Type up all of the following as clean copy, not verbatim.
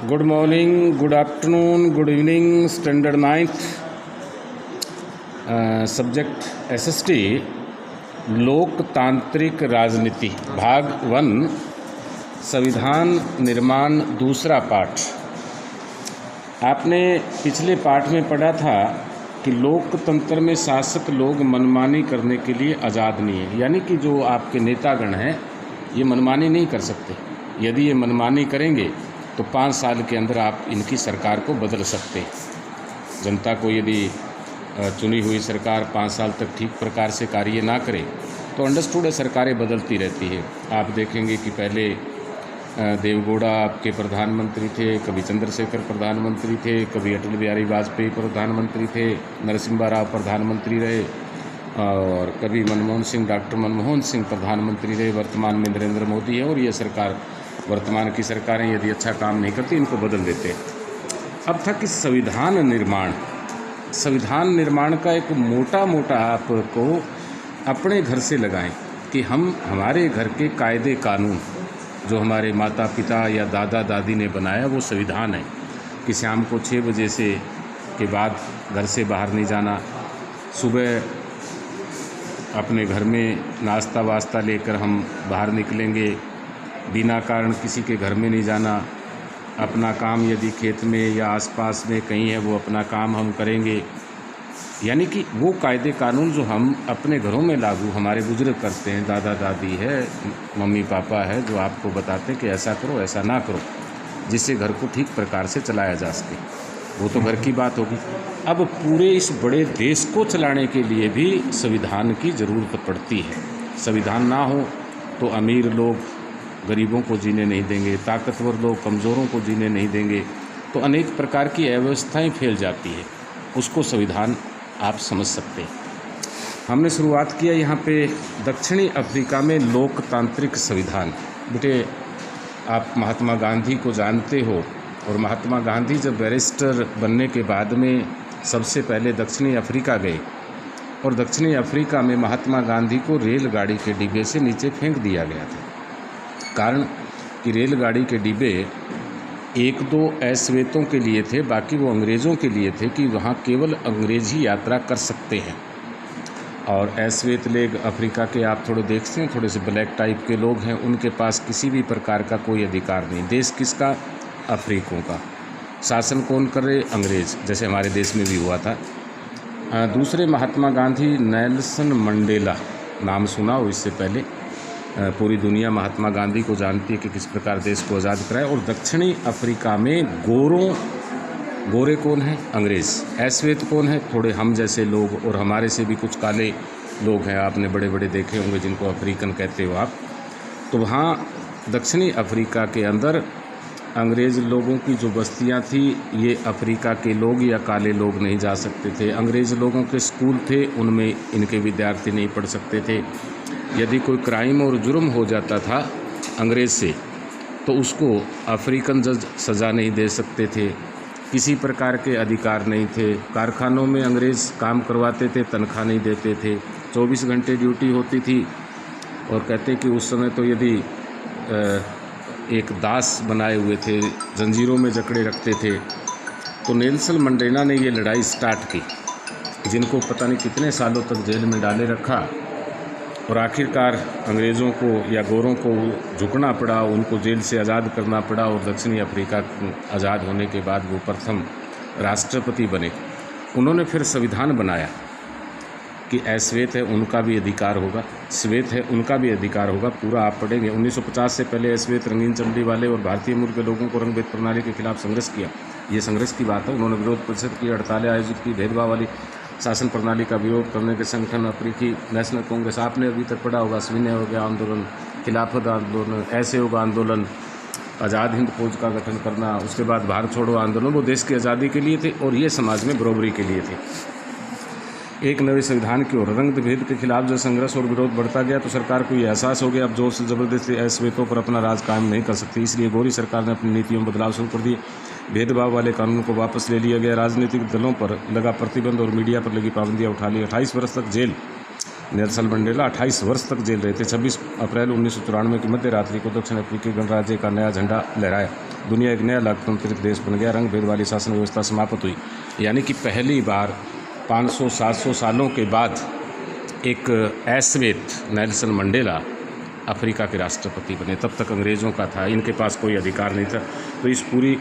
Good morning, good afternoon, good evening. Standard 9th, subject SST लोकतांत्रिक राजनीति, भाग 1, संविधान निर्माण, दूसरा पाठ। आपने पिछले पाठ में पढ़ा था कि लोकतंत्र में शासक लोग मनमानी करने के लिए आज़ाद नहीं है, यानी कि जो आपके नेतागण हैं ये मनमानी नहीं कर सकते। यदि ये मनमानी करेंगे तो 5 साल के अंदर आप इनकी सरकार को बदल सकते हैं। जनता को यदि चुनी हुई सरकार 5 साल तक ठीक प्रकार से कार्य ना करे तो अंडरस्टूड है, सरकारें बदलती रहती है। आप देखेंगे कि पहले देवगौड़ा आपके प्रधानमंत्री थे, कभी चंद्रशेखर प्रधानमंत्री थे, कभी अटल बिहारी वाजपेयी प्रधानमंत्री थे, नरसिम्हा राव प्रधानमंत्री रहे, और कभी डॉक्टर मनमोहन सिंह प्रधानमंत्री रहे। वर्तमान में नरेंद्र मोदी है और ये सरकार, वर्तमान की सरकारें यदि अच्छा काम नहीं करती इनको बदल देते। अब था कि संविधान निर्माण का एक मोटा आपको अपने घर से लगाएं कि हम हमारे घर के कायदे कानून जो हमारे माता पिता या दादा दादी ने बनाया वो संविधान है कि शाम को 6 बजे से के बाद घर से बाहर नहीं जाना, सुबह अपने घर में नाश्ता वास्ता लेकर हम बाहर निकलेंगे, बिना कारण किसी के घर में नहीं जाना, अपना काम यदि खेत में या आसपास में कहीं है वो अपना काम हम करेंगे। यानी कि वो कायदे कानून जो हम अपने घरों में लागू हमारे बुजुर्ग करते हैं, दादा दादी है, मम्मी पापा है, जो आपको बताते हैं कि ऐसा करो ऐसा ना करो, जिससे घर को ठीक प्रकार से चलाया जा सके, वो तो घर की बात होगी। अब पूरे इस बड़े देश को चलाने के लिए भी संविधान की ज़रूरत पड़ती है। संविधान ना हो तो अमीर लोग गरीबों को जीने नहीं देंगे, ताकतवर लोग कमज़ोरों को जीने नहीं देंगे, तो अनेक प्रकार की अव्यवस्थाएं फैल जाती है। उसको संविधान आप समझ सकते हैं। हमने शुरुआत किया यहाँ पे दक्षिणी अफ्रीका में लोकतांत्रिक संविधान। बेटे, आप महात्मा गांधी को जानते हो, और महात्मा गांधी जब बैरिस्टर बनने के बाद में सबसे पहले दक्षिणी अफ्रीका गए, और दक्षिणी अफ्रीका में महात्मा गांधी को रेलगाड़ी के डिब्बे से नीचे फेंक दिया गया था। कारण कि रेलगाड़ी के डिब्बे 1-2 अश्वेतों के लिए थे, बाकी वो अंग्रेज़ों के लिए थे कि वहाँ केवल अंग्रेज़ ही यात्रा कर सकते हैं। और अश्वेत लोग अफ्रीका के आप थोड़े देखते हैं, थोड़े से ब्लैक टाइप के लोग हैं, उनके पास किसी भी प्रकार का कोई अधिकार नहीं। देश किसका? अफ्रीकों का। शासन कौन कर रहे? अंग्रेज़, जैसे हमारे देश में भी हुआ था। दूसरे महात्मा गांधी, नेल्सन मंडेला, नाम सुना हो इससे पहले। पूरी दुनिया महात्मा गांधी को जानती है कि किस प्रकार देश को आज़ाद कराया। और दक्षिणी अफ्रीका में गोरे कौन हैं? अंग्रेज़। अश्वेत कौन है? थोड़े हम जैसे लोग, और हमारे से भी कुछ काले लोग हैं, आपने बड़े बड़े देखे होंगे जिनको अफ्रीकन कहते हो आप। तो वहाँ दक्षिणी अफ्रीका के अंदर अंग्रेज़ लोगों की जो बस्तियाँ थी, ये अफ्रीका के लोग या काले लोग नहीं जा सकते थे। अंग्रेज़ लोगों के स्कूल थे, उनमें इनके विद्यार्थी नहीं पढ़ सकते थे। यदि कोई क्राइम और जुर्म हो जाता था अंग्रेज़ से, तो उसको अफ्रीकन जज सज़ा नहीं दे सकते थे। किसी प्रकार के अधिकार नहीं थे। कारखानों में अंग्रेज़ काम करवाते थे, तनख्वाह नहीं देते थे। 24 घंटे ड्यूटी होती थी। और कहते कि उस समय तो यदि एक दास बनाए हुए थे, जंजीरों में जकड़े रखते थे। तो नेल्सन मंडेला ने ये लड़ाई स्टार्ट की, जिनको पता नहीं कितने सालों तक जेल में डाले रखा, और आखिरकार अंग्रेज़ों को या गोरों को झुकना पड़ा, उनको जेल से आज़ाद करना पड़ा। और दक्षिणी अफ्रीका आज़ाद होने के बाद वो प्रथम राष्ट्रपति बने। उन्होंने फिर संविधान बनाया कि अश्वेत है उनका भी अधिकार होगा, श्वेत है उनका भी अधिकार होगा। पूरा आप पढ़ेंगे। 1950 से पहले अश्वेत, रंगीन चमड़ी वाले और भारतीय मूल के लोगों को रंग भेद प्रणाली के खिलाफ संघर्ष किया। ये संघर्ष की बात है। उन्होंने विरोध परिषद की, हड़तालें आयोजित की, भेदभाव वाली शासन प्रणाली का विरोध करने के संगठन अफ्रीकी नेशनल कांग्रेस, आपने अभी तक पढ़ा होगा, सविनय हो गया आंदोलन, खिलाफत आंदोलन, ऐसे होगा आंदोलन, आज़ाद हिंद फौज का गठन करना, उसके बाद भारत छोड़ो आंदोलन, वो देश की आज़ादी के लिए थे और ये समाज में बराबरी के लिए थे। एक नए संविधान की ओर रंग भेद के खिलाफ जो संघर्ष और विरोध बढ़ता गया, तो सरकार को ये एहसास हो गया अब जोर से ज़बरदस्ती अश्वेतों पर अपना राज कायम नहीं कर सकती। इसलिए गोरी सरकार ने अपनी नीतियों में बदलाव शुरू कर दिए। भेदभाव वाले कानून को वापस ले लिया गया। राजनीतिक दलों पर लगा प्रतिबंध और मीडिया पर लगी पाबंदियाँ उठा ली। 28 वर्ष तक जेल नेल्सन मंडेला 28 वर्ष तक जेल रहे थे। 26 अप्रैल 1994 की मध्य रात्रि को दक्षिण अफ्रीकी गणराज्य का नया झंडा लहराया। दुनिया एक नया लोकतांत्रिक देश बन गया। रंग भेद वाली शासन व्यवस्था समाप्त हुई। यानी कि पहली बार 500-700 सालों के बाद एक ऐश्वेत नेल्सन मंडेला अफ्रीका के राष्ट्रपति बने। तब तक अंग्रेज़ों का था, इनके पास कोई अधिकार नहीं था। तो इस पूरी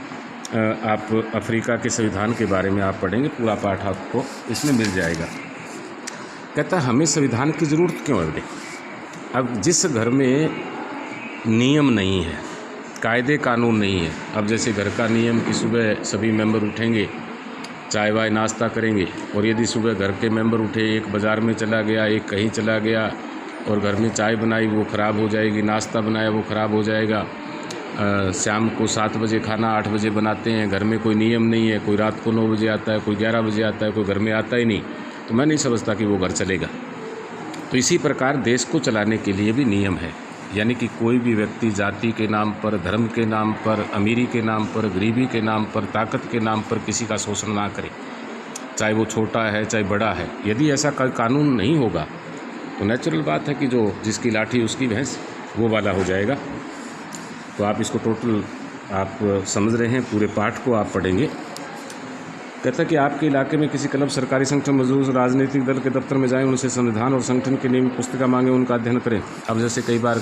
आप अफ्रीका के संविधान के बारे में आप पढ़ेंगे, पूरा पाठ आपको इसमें मिल जाएगा। कहता है हमें संविधान की ज़रूरत क्यों है? अब जिस घर में नियम नहीं है, कायदे कानून नहीं है, अब जैसे घर का नियम कि सुबह सभी मेंबर उठेंगे, चाय वाय नाश्ता करेंगे, और यदि सुबह घर के मेंबर उठे, एक बाज़ार में चला गया, एक कहीं चला गया और घर में चाय बनाई वो ख़राब हो जाएगी, नाश्ता बनाया वो ख़राब हो जाएगा, शाम को 7 बजे खाना 8 बजे बनाते हैं, घर में कोई नियम नहीं है, कोई रात को 9 बजे आता है, कोई 11 बजे आता है, कोई घर में आता ही नहीं, तो मैं नहीं समझता कि वो घर चलेगा। तो इसी प्रकार देश को चलाने के लिए भी नियम है। यानी कि कोई भी व्यक्ति जाति के नाम पर, धर्म के नाम पर, अमीरी के नाम पर, गरीबी के नाम पर, ताकत के नाम पर किसी का शोषण ना करे, चाहे वो छोटा है चाहे बड़ा है। यदि ऐसा कोई कानून नहीं होगा तो नेचुरल बात है कि जो जिसकी लाठी उसकी भैंस, वो वाला हो जाएगा। तो आप इसको टोटल आप समझ रहे हैं, पूरे पाठ को आप पढ़ेंगे। कहता है कि आपके इलाके में किसी क्लब, सरकारी संगठन, मजदूर राजनीतिक दल के दफ्तर में जाएं, उनसे संविधान और संगठन के नियम पुस्तिका मांगें, उनका अध्ययन करें। अब जैसे कई बार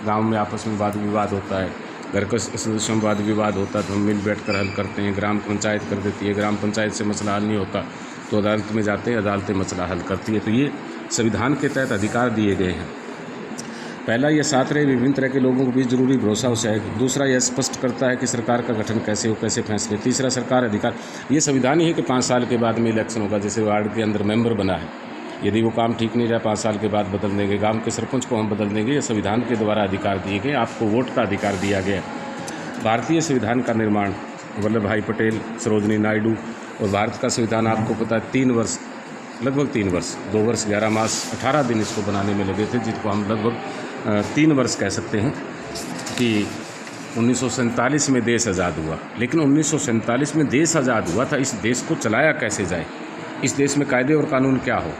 गांव में आपस में वाद विवाद होता है, घर के सदस्यों में वाद विवाद होता है, तो हम मिल बैठ कर हल करते हैं। ग्राम पंचायत कर देती है, ग्राम पंचायत से मसला हल नहीं होता तो अदालत में जाते हैं, अदालतें मसला हल करती है। तो ये संविधान के तहत अधिकार दिए गए हैं। पहला, यह साथ रहे विभिन्न तरह के लोगों के बीच जरूरी भरोसा हो जाए। दूसरा, यह स्पष्ट करता है कि सरकार का गठन कैसे हो, कैसे फैसले। तीसरा, सरकार अधिकार, ये संविधान ही है कि 5 साल के बाद में इलेक्शन होगा। जैसे वार्ड के अंदर मेंबर बना है, यदि वो काम ठीक नहीं रहा 5 साल के बाद बदल देंगे। गांव के सरपंच को हम बदल देंगे। ये संविधान के द्वारा अधिकार दिए गए। आपको वोट का अधिकार दिया गया। भारतीय संविधान का निर्माण वल्लभ भाई पटेल, सरोजनी नायडू, और भारत का संविधान आपको पता है 3 वर्ष, लगभग 3 वर्ष, 2 वर्ष 11 मास 18 दिन इसको बनाने में लगे थे, जिसको हम लगभग 3 वर्ष कह सकते हैं। कि 1947 में देश आज़ाद हुआ, लेकिन 1947 में देश आज़ाद हुआ था, इस देश को चलाया कैसे जाए, इस देश में कायदे और कानून क्या हो,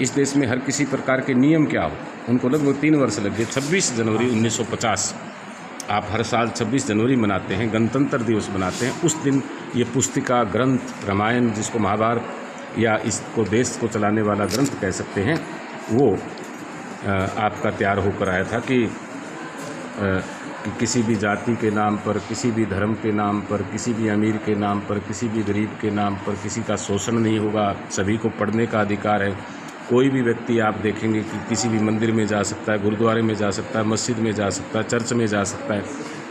इस देश में हर किसी प्रकार के नियम क्या हो, उनको लगभग 3 वर्ष लग गए। 26 जनवरी 1950, आप हर साल 26 जनवरी मनाते हैं, गणतंत्र दिवस मनाते हैं। उस दिन ये पुस्तिका, ग्रंथ, रामायण, जिसको महाभारत या इसको देश को चलाने वाला ग्रंथ कह सकते हैं, वो आपका तैयार होकर आया था कि किसी भी जाति के नाम पर, किसी भी धर्म के नाम पर, किसी भी अमीर के नाम पर, किसी भी गरीब के नाम पर किसी का शोषण नहीं होगा। सभी को पढ़ने का अधिकार है। कोई भी व्यक्ति आप देखेंगे कि किसी भी मंदिर में जा सकता है, गुरुद्वारे में जा सकता है, मस्जिद में जा सकता है, चर्च में जा सकता है।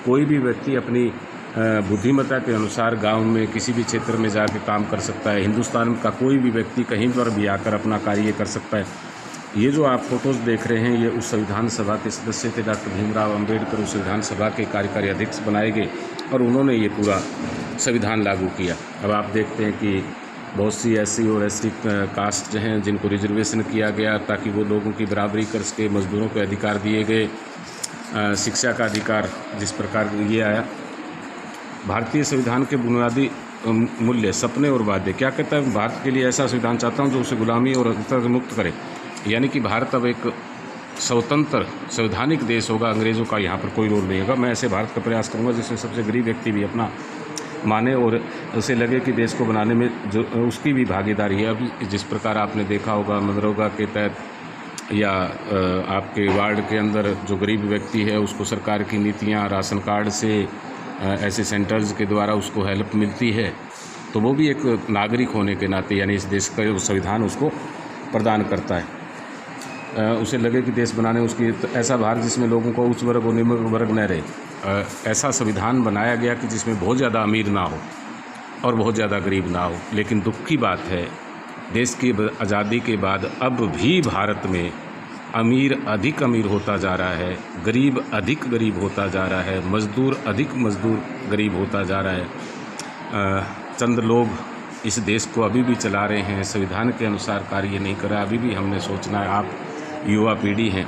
कोई भी व्यक्ति अपनी बुद्धिमत्ता के अनुसार गांव में किसी भी क्षेत्र में जाकर काम कर सकता है। हिंदुस्तान का कोई भी व्यक्ति कहीं पर भी आकर अपना कार्य कर सकता है। ये जो आप फोटोज़ देख रहे हैं, ये उस संविधान सभा के सदस्य थे, डॉक्टर भीमराव अंबेडकर उस संविधान सभा के कार्यकारी अध्यक्ष बनाए गए और उन्होंने ये पूरा संविधान लागू किया। अब आप देखते हैं कि बहुत सी एससी और एसटी कास्ट जो हैं जिनको रिजर्वेशन किया गया ताकि वो लोगों की बराबरी कर सके, मजदूरों को अधिकार दिए गए, शिक्षा का अधिकार जिस प्रकार ये आया। भारतीय संविधान के बुनियादी मूल्य, सपने और वादे, क्या कहता है? भारत के लिए ऐसा संविधान चाहता हूँ जो उसे गुलामी और अधिकार से मुक्त करे। यानी कि भारत अब एक स्वतंत्र संवैधानिक देश होगा, अंग्रेज़ों का यहाँ पर कोई रोल नहीं होगा। मैं ऐसे भारत का प्रयास करूँगा जिसमें सबसे गरीब व्यक्ति भी अपना माने और उसे लगे कि देश को बनाने में जो उसकी भी भागीदारी है। अभी जिस प्रकार आपने देखा होगा मनरेगा के तहत या आपके वार्ड के अंदर जो गरीब व्यक्ति है उसको सरकार की नीतियाँ, राशन कार्ड से ऐसे सेंटर्स के द्वारा उसको हेल्प मिलती है, तो वो भी एक नागरिक होने के नाते यानी इस देश का संविधान उसको प्रदान करता है। उसे लगे कि देश बनाने उसकी ऐसा भारत जिसमें लोगों को उच्च वर्ग और निम्न वर्ग न रहे, ऐसा संविधान बनाया गया कि जिसमें बहुत ज़्यादा अमीर ना हो और बहुत ज़्यादा गरीब ना हो। लेकिन दुख की बात है, देश की आज़ादी के बाद अब भी भारत में अमीर अधिक अमीर होता जा रहा है, गरीब अधिक गरीब होता जा रहा है, मज़दूर अधिक मज़दूर गरीब होता जा रहा है। चंद लोग इस देश को अभी भी चला रहे हैं, संविधान के अनुसार कार्य नहीं कर रहा। अभी भी हमने सोचना है, आप युवा पीढ़ी हैं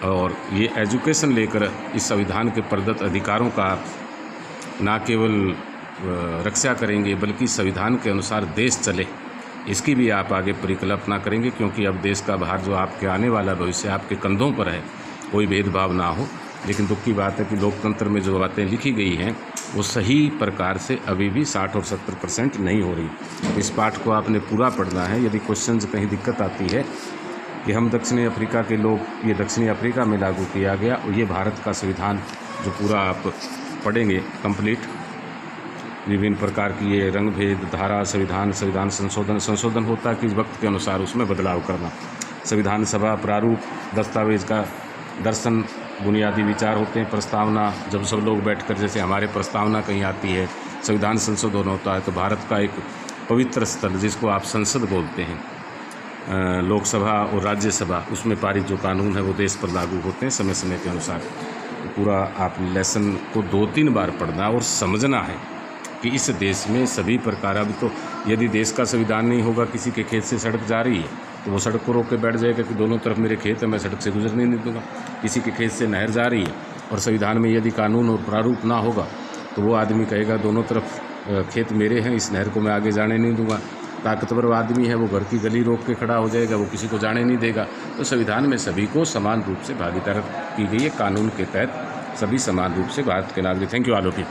और ये एजुकेशन लेकर इस संविधान के प्रदत्त अधिकारों का ना केवल रक्षा करेंगे बल्कि संविधान के अनुसार देश चले, इसकी भी आप आगे परिकल्पना करेंगे, क्योंकि अब देश का भार जो आपके आने वाला भविष्य आपके कंधों पर है, कोई भेदभाव ना हो। लेकिन दुख की बात है कि लोकतंत्र में जो बातें लिखी गई हैं वो सही प्रकार से अभी भी 60 और 70% नहीं हो रही। इस पाठ को आपने पूरा पढ़ना है। यदि क्वेश्चन कहीं दिक्कत आती है कि हम दक्षिणी अफ्रीका के लोग, ये दक्षिणी अफ्रीका में लागू किया गया और ये भारत का संविधान जो पूरा आप पढ़ेंगे कंप्लीट, विभिन्न प्रकार की ये रंग भेद, धारा, संविधान संशोधन होता है कि वक्त के अनुसार उसमें बदलाव करना। संविधान सभा प्रारूप, दस्तावेज का दर्शन, बुनियादी विचार होते हैं, प्रस्तावना, जब सब लोग बैठकर, जैसे हमारे प्रस्तावना कहीं आती है, संविधान संशोधन होता है, तो भारत का एक पवित्र स्थल जिसको आप संसद बोलते हैं, लोकसभा और राज्यसभा, उसमें पारित जो कानून है वो देश पर लागू होते हैं समय समय के अनुसार। तो पूरा आप लेसन को 2-3 बार पढ़ना और समझना है कि इस देश में सभी प्रकार, अब तो यदि देश का संविधान नहीं होगा, किसी के खेत से सड़क जा रही है तो वो सड़क को रोक के बैठ जाएगा कि दोनों तरफ मेरे खेत है, मैं सड़क से गुजरने नहीं दूंगा। किसी के खेत से नहर जा रही है और संविधान में यदि कानून और प्रारूप ना होगा तो वो आदमी कहेगा दोनों तरफ खेत मेरे हैं, इस नहर को मैं आगे जाने नहीं दूंगा। ताकतवर आदमी है वो घर की गली रोक के खड़ा हो जाएगा, वो किसी को जाने नहीं देगा। तो संविधान में सभी को समान रूप से भागीदार की गई है, कानून के तहत सभी समान रूप से भारत के नागरिक। Thank you all of you.